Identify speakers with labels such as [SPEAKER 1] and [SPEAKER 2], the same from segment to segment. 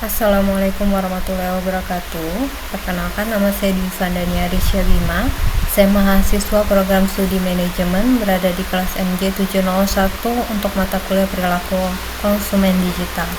[SPEAKER 1] Assalamualaikum warahmatullahi wabarakatuh. Perkenalkan, nama saya Divandania Risya Bima. Saya mahasiswa program studi manajemen berada di kelas MJ 701 untuk mata kuliah perilaku konsumen digital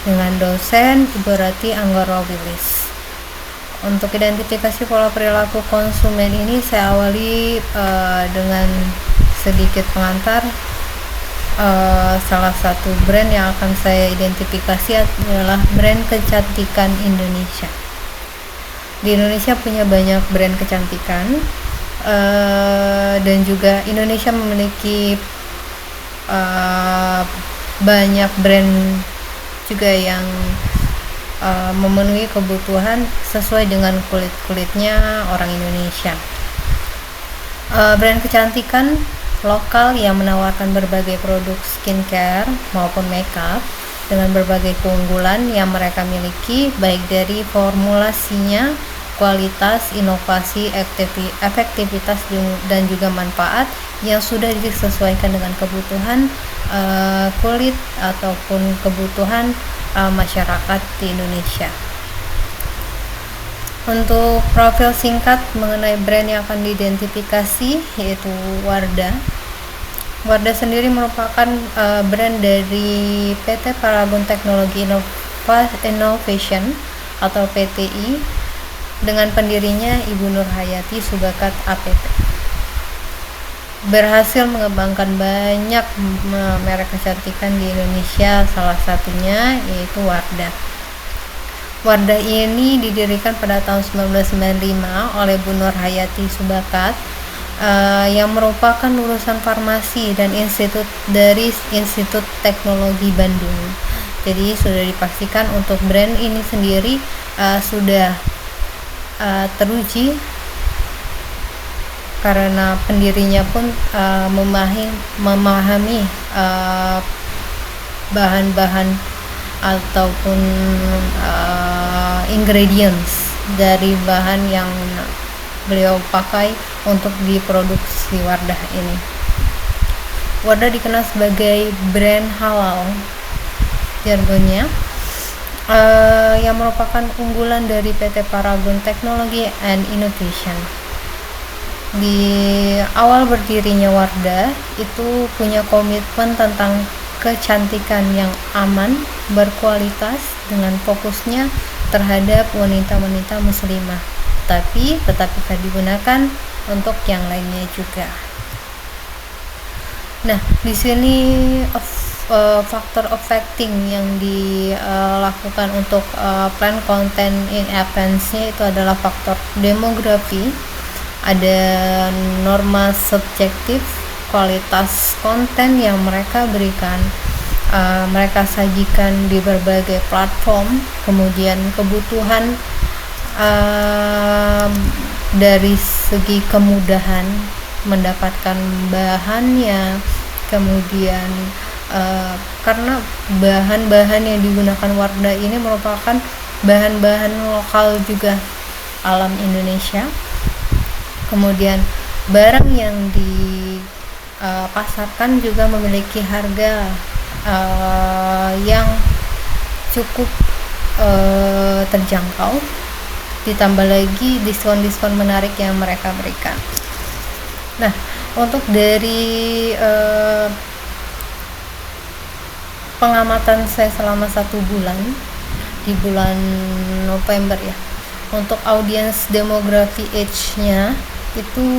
[SPEAKER 1] dengan dosen Ibu Rati Anggoro Wilis. Untuk identifikasi pola perilaku konsumen ini saya awali dengan sedikit pengantar. Salah satu brand yang akan saya identifikasi adalah brand kecantikan Indonesia. Di Indonesia punya banyak brand kecantikan, dan juga Indonesia memiliki banyak brand juga yang memenuhi kebutuhan sesuai dengan kulit-kulitnya orang Indonesia. Brand kecantikan lokal yang menawarkan berbagai produk skincare maupun makeup dengan berbagai keunggulan yang mereka miliki, baik dari formulasinya, kualitas, inovasi, efektivitas, dan juga manfaat yang sudah disesuaikan dengan kebutuhan kulit ataupun kebutuhan masyarakat di Indonesia. Untuk profil singkat mengenai brand yang akan diidentifikasi yaitu Wardah. Wardah sendiri merupakan brand dari PT Paragon Teknologi Innovation atau PTI dengan pendirinya Ibu Nur Hayati Subakat APT. Berhasil mengembangkan banyak merek kecantikan di Indonesia, salah satunya yaitu Wardah. Wardah ini didirikan pada tahun 1995 oleh Bu Nur Hayati Subakat yang merupakan lulusan farmasi dan dari Institut Teknologi Bandung. Jadi sudah dipastikan untuk brand ini sendiri sudah teruji karena pendirinya pun memahami bahan-bahan ataupun ingredients dari bahan yang beliau pakai untuk diproduksi Wardah ini. Wardah dikenal sebagai brand halal jargonnya, yang merupakan unggulan dari PT Paragon Technology and Innovation. Di awal berdirinya Wardah itu punya komitmen tentang kecantikan yang aman, berkualitas dengan fokusnya terhadap wanita-wanita muslimah, tapi tetap bisa digunakan untuk yang lainnya juga. Nah, di sini factor affecting yang dilakukan untuk plan content in advance-nya itu adalah faktor demografi, ada norma subjektif, kualitas konten yang mereka berikan, mereka sajikan di berbagai platform, kemudian kebutuhan dari segi kemudahan mendapatkan bahannya, kemudian karena bahan-bahan yang digunakan Wardah ini merupakan bahan-bahan lokal juga alam Indonesia, kemudian barang yang pasarkan juga memiliki harga yang cukup terjangkau, ditambah lagi diskon-diskon menarik yang mereka berikan. Nah, untuk dari pengamatan saya selama 1 bulan di bulan November ya, untuk audiens demografi age-nya itu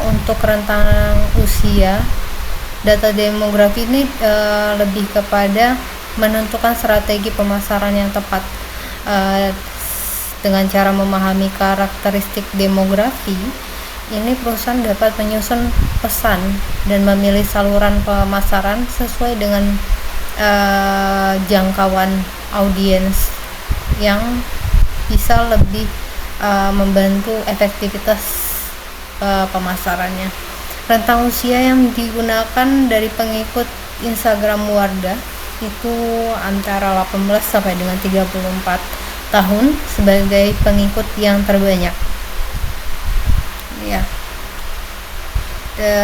[SPEAKER 1] untuk rentang usia, data demografi ini lebih kepada menentukan strategi pemasaran yang tepat. Dengan cara memahami karakteristik demografi ini, perusahaan dapat menyusun pesan dan memilih saluran pemasaran sesuai dengan jangkauan audiens yang bisa lebih membantu efektivitas pemasarannya. Rentang usia yang digunakan dari pengikut Instagram Wardah itu antara 18 sampai dengan 34 tahun sebagai pengikut yang terbanyak. Ya.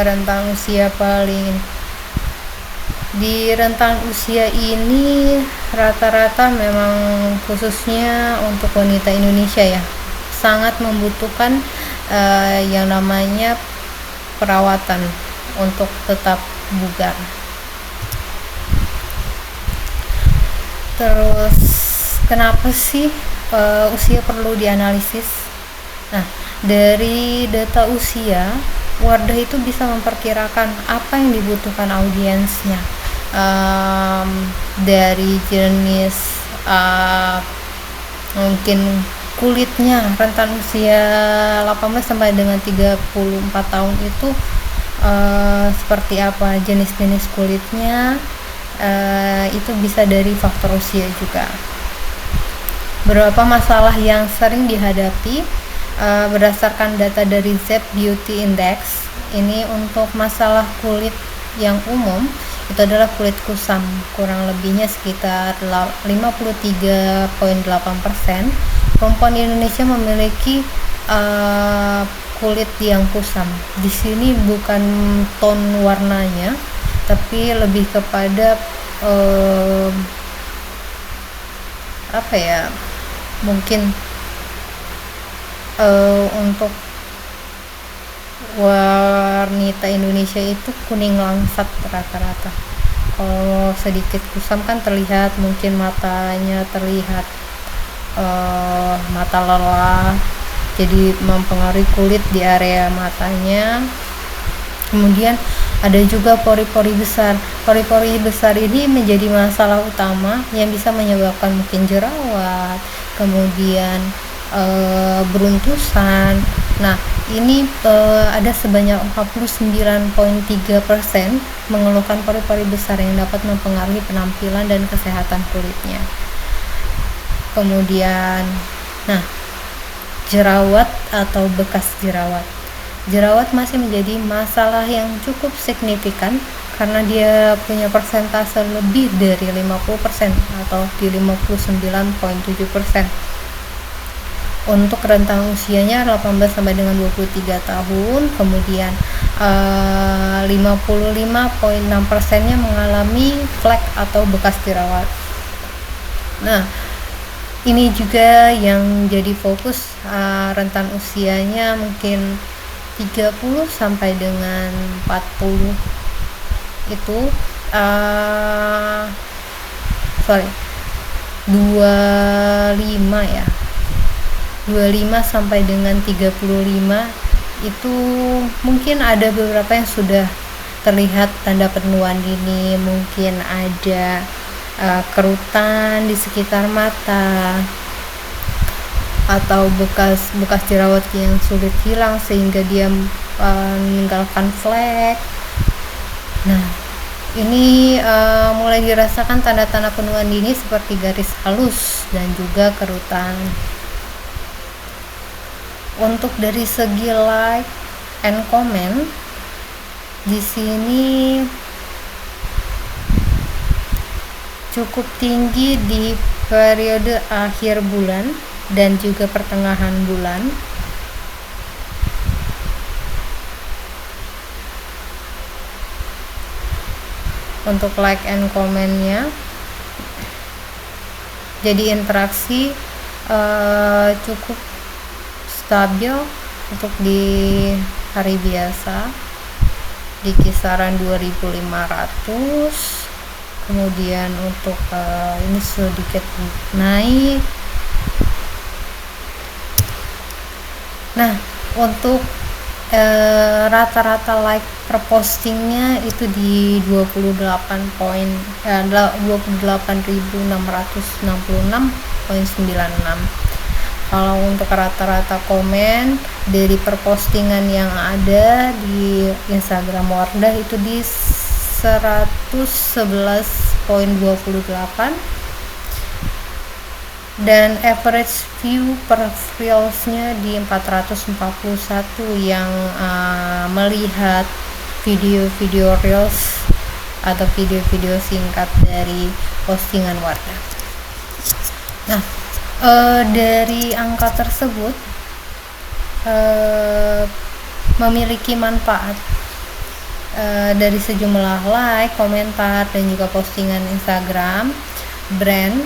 [SPEAKER 1] Rentang usia paling Di rentang usia ini rata-rata memang khususnya untuk wanita Indonesia ya sangat membutuhkan yang namanya perawatan untuk tetap bugar. Terus kenapa sih usia perlu dianalisis? Nah, dari data usia, Wardah itu bisa memperkirakan apa yang dibutuhkan audiensnya, dari jenis mungkin kulitnya, rentan usia 18 sampai dengan 34 tahun itu seperti apa jenis-jenis kulitnya, itu bisa dari faktor usia juga. Beberapa masalah yang sering dihadapi berdasarkan data dari Z Beauty Index ini untuk masalah kulit yang umum itu adalah kulit kusam, kurang lebihnya sekitar 53,8%. Perempuan Indonesia memiliki kulit yang kusam. Di sini bukan tone warnanya, tapi lebih kepada apa ya, mungkin untuk wanita Indonesia itu kuning langsat rata-rata. Kalau sedikit kusam kan terlihat mungkin matanya terlihat mata lelah, jadi mempengaruhi kulit di area matanya. Kemudian ada juga pori-pori besar. Pori-pori besar ini menjadi masalah utama yang bisa menyebabkan mungkin jerawat, kemudian beruntusan. Nah, ini ada sebanyak 49,3% mengeluhkan pori-pori besar yang dapat mempengaruhi penampilan dan kesehatan kulitnya. Kemudian, nah, jerawat atau bekas jerawat. Jerawat masih menjadi masalah yang cukup signifikan karena dia punya persentase lebih dari 50% atau di 59,7%. Untuk rentang usianya 18 sampai dengan 23 tahun, kemudian 55,6%-nya mengalami flek atau bekas jerawat. Nah, ini juga yang jadi fokus, rentan usianya mungkin 30 sampai dengan 40 itu 25 ya, 25 sampai dengan 35 itu mungkin ada beberapa yang sudah terlihat tanda penuaan dini, mungkin ada kerutan di sekitar mata atau bekas jerawat yang sulit hilang sehingga dia meninggalkan flek. Nah, ini mulai dirasakan tanda-tanda penuaan dini seperti garis halus dan juga kerutan. Untuk dari segi like and comment, di sini cukup tinggi di periode akhir bulan dan juga pertengahan bulan. Untuk like and comment-nya, jadi interaksi cukup stabil untuk di hari biasa di kisaran 2.500. Kemudian untuk ini sedikit naik. Nah, untuk rata-rata like per postingnya itu di 28.666.96. Kalau untuk rata-rata komen dari per postingan yang ada di Instagram Wardah itu di 111,28, dan average view per reelsnya di 441 yang melihat video-video reels atau video-video singkat dari postingan Wardah. Nah, dari angka tersebut memiliki manfaat dari sejumlah like, komentar, dan juga postingan Instagram brand,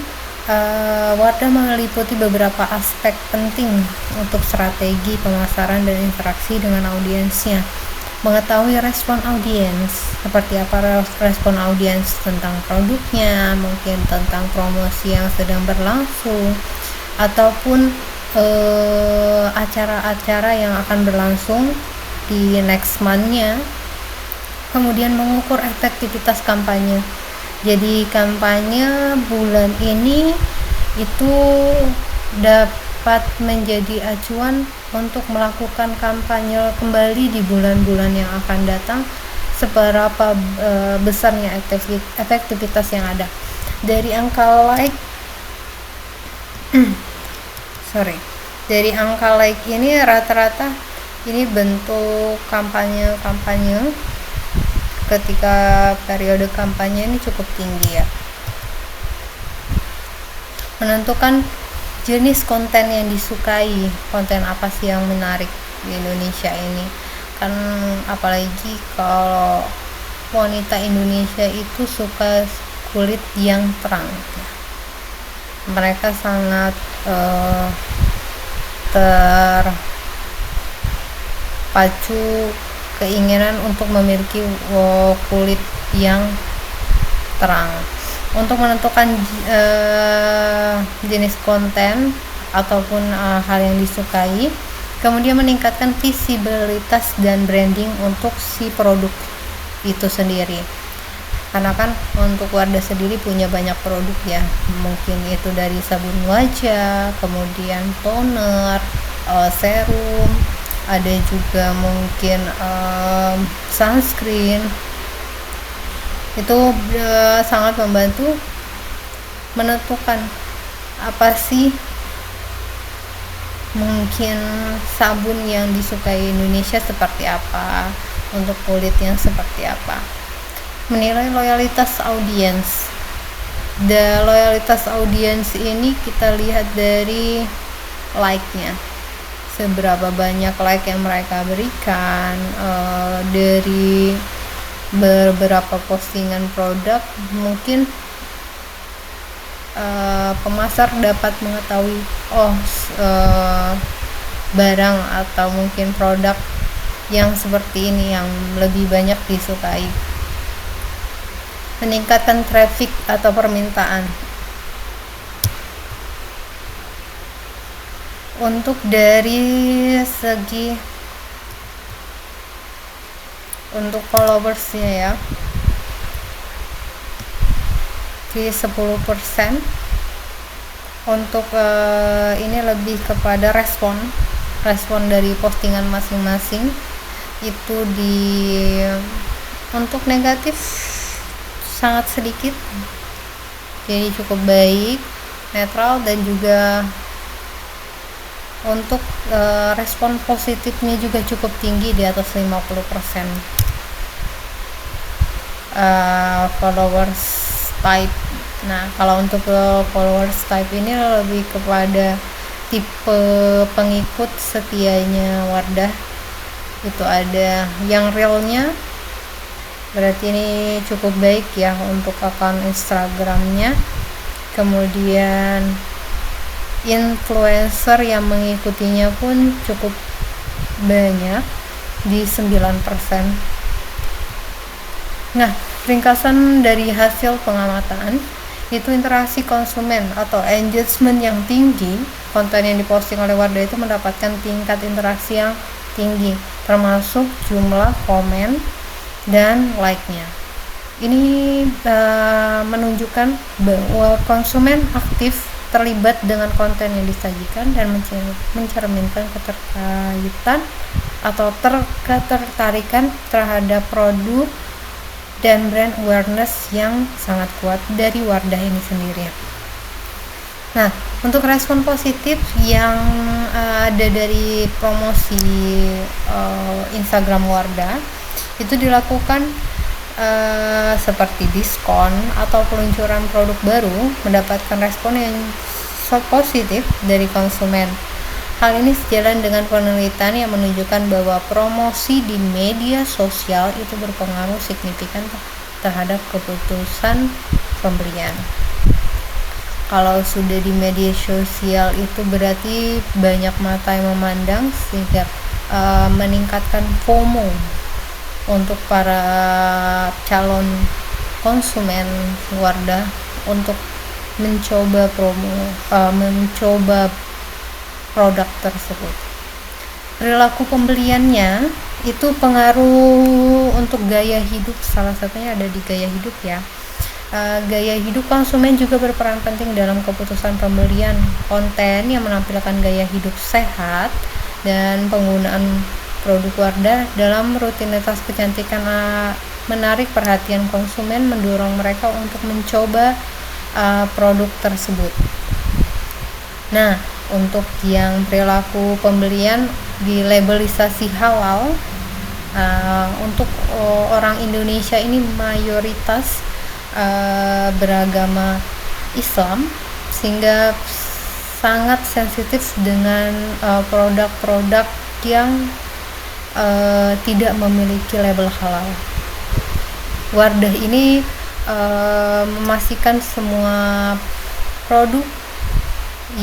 [SPEAKER 1] Wardah meliputi beberapa aspek penting untuk strategi pemasaran dan interaksi dengan audiensnya. Mengetahui respon audiens, seperti apa respon audiens tentang produknya, mungkin tentang promosi yang sedang berlangsung, ataupun acara-acara yang akan berlangsung di next month-nya. Kemudian mengukur efektivitas kampanye. Jadi kampanye bulan ini itu dapat menjadi acuan untuk melakukan kampanye kembali di bulan-bulan yang akan datang, seberapa besarnya efektivitas yang ada. Dari angka like dari angka like ini rata-rata ini bentuk kampanye ketika periode kampanye ini cukup tinggi ya. Menentukan jenis konten yang disukai, konten apa sih yang menarik di Indonesia ini kan, apalagi kalau wanita Indonesia itu suka kulit yang terang ya. Mereka sangat terpacu keinginan untuk memiliki kulit yang terang. Untuk menentukan jenis konten ataupun hal yang disukai, kemudian meningkatkan visibilitas dan branding untuk si produk itu sendiri. Karena kan untuk Wardah sendiri punya banyak produk ya, mungkin itu dari sabun wajah, kemudian toner, serum, ada juga mungkin sunscreen. Itu sangat membantu menentukan apa sih mungkin sabun yang disukai Indonesia seperti apa, untuk kulit yang seperti apa. Menilai loyalitas audiens. Loyalitas audiens ini kita lihat dari like-nya, seberapa banyak like yang mereka berikan, dari beberapa postingan produk. Mungkin pemasar dapat mengetahui barang atau mungkin produk yang seperti ini yang lebih banyak disukai. Meningkatkan traffic atau permintaan. Untuk dari segi untuk followersnya ya, di 10%. Untuk ini lebih kepada respon dari postingan masing-masing. Itu untuk negatif sangat sedikit, jadi cukup baik, netral, dan juga untuk respon positifnya juga cukup tinggi, di atas 50%. Followers type. Nah, kalau untuk followers type ini lebih kepada tipe pengikut setianya Wardah. Itu ada yang realnya, berarti ini cukup baik ya untuk akun Instagramnya. Kemudian influencer yang mengikutinya pun cukup banyak, di 9%. Nah, ringkasan dari hasil pengamatan itu interaksi konsumen atau engagement yang tinggi. Konten yang diposting oleh Wardah itu mendapatkan tingkat interaksi yang tinggi, termasuk jumlah komen dan like-nya. Ini menunjukkan bahwa konsumen aktif terlibat dengan konten yang disajikan dan mencerminkan keterkaitan atau ketertarikan terhadap produk dan brand awareness yang sangat kuat dari Wardah ini sendiri. Nah, untuk respon positif yang ada dari promosi Instagram Wardah itu dilakukan seperti diskon atau peluncuran produk baru, mendapatkan respon yang positif dari konsumen. Hal ini sejalan dengan penelitian yang menunjukkan bahwa promosi di media sosial itu berpengaruh signifikan terhadap keputusan pembelian. Kalau sudah di media sosial itu berarti banyak mata yang memandang, sehingga meningkatkan FOMO untuk para calon konsumen Wardah untuk mencoba produk tersebut. Perilaku pembeliannya itu pengaruh untuk gaya hidup, salah satunya ada di gaya hidup ya. Gaya hidup konsumen juga berperan penting dalam keputusan pembelian. Konten yang menampilkan gaya hidup sehat dan penggunaan produk Wardah dalam rutinitas kecantikan menarik perhatian konsumen, mendorong mereka untuk mencoba produk tersebut. Nah, untuk yang perilaku pembelian di labelisasi halal, untuk orang Indonesia ini mayoritas beragama Islam, sehingga sangat sensitif dengan produk-produk yang tidak memiliki label halal. Wardah ini memastikan semua produk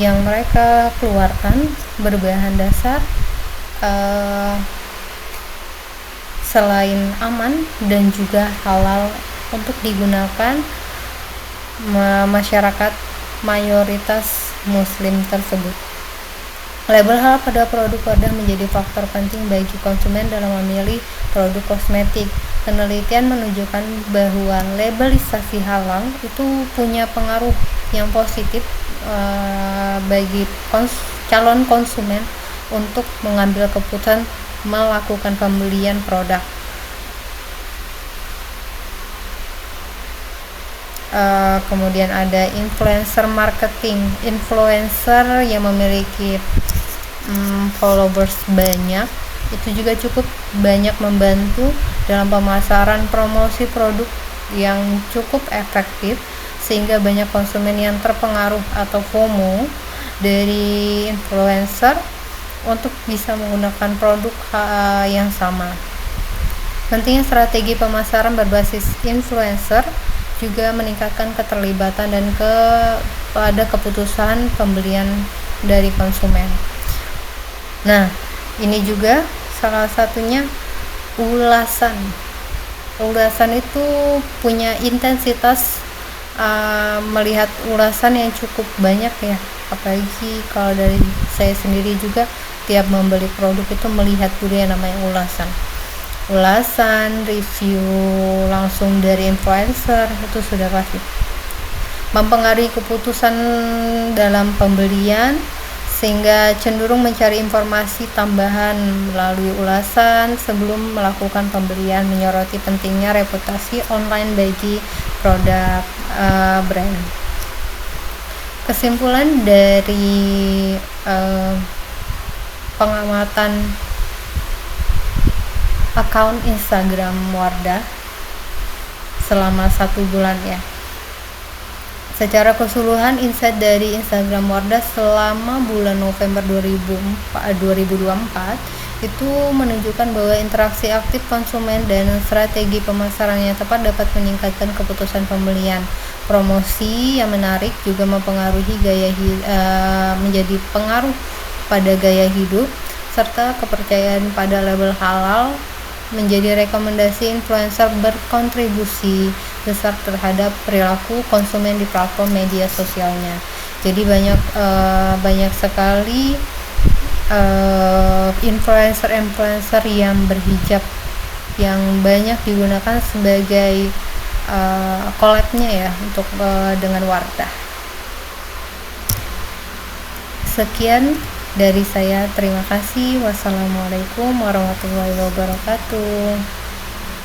[SPEAKER 1] yang mereka keluarkan berbahan dasar selain aman dan juga halal untuk digunakan masyarakat mayoritas muslim tersebut. Label halal pada produk Wardah menjadi faktor penting bagi konsumen dalam memilih produk kosmetik. Penelitian menunjukkan bahwa labelisasi halal itu punya pengaruh yang positif bagi calon konsumen untuk mengambil keputusan melakukan pembelian produk. Kemudian ada influencer marketing, influencer yang memiliki followers banyak itu juga cukup banyak membantu dalam pemasaran promosi produk yang cukup efektif, sehingga banyak konsumen yang terpengaruh atau FOMO dari influencer untuk bisa menggunakan produk yang sama. Pentingnya strategi pemasaran berbasis influencer juga meningkatkan keterlibatan dan pada keputusan pembelian dari konsumen. Nah, ini juga salah satunya ulasan. Ulasan itu punya intensitas melihat ulasan yang cukup banyak ya, apalagi kalau dari saya sendiri juga tiap membeli produk itu melihat dulu yang namanya ulasan, review langsung dari influencer, itu sudah pasti mempengaruhi keputusan dalam pembelian, sehingga cenderung mencari informasi tambahan melalui ulasan sebelum melakukan pembelian, menyoroti pentingnya reputasi online bagi produk brand. Kesimpulan dari pengamatan akun Instagram Wardah selama 1 bulan ya. Secara keseluruhan, insight dari Instagram Wardah selama bulan November 2024 itu menunjukkan bahwa interaksi aktif konsumen dan strategi pemasaran yang tepat dapat meningkatkan keputusan pembelian. Promosi yang menarik juga mempengaruhi menjadi pengaruh pada gaya hidup, serta kepercayaan pada label halal menjadi rekomendasi influencer berkontribusi besar terhadap perilaku konsumen di platform media sosialnya. Jadi banyak sekali influencer yang berhijab yang banyak digunakan sebagai collab-nya ya untuk dengan Wardah. Sekian dari saya, terima kasih. Wassalamualaikum warahmatullahi wabarakatuh.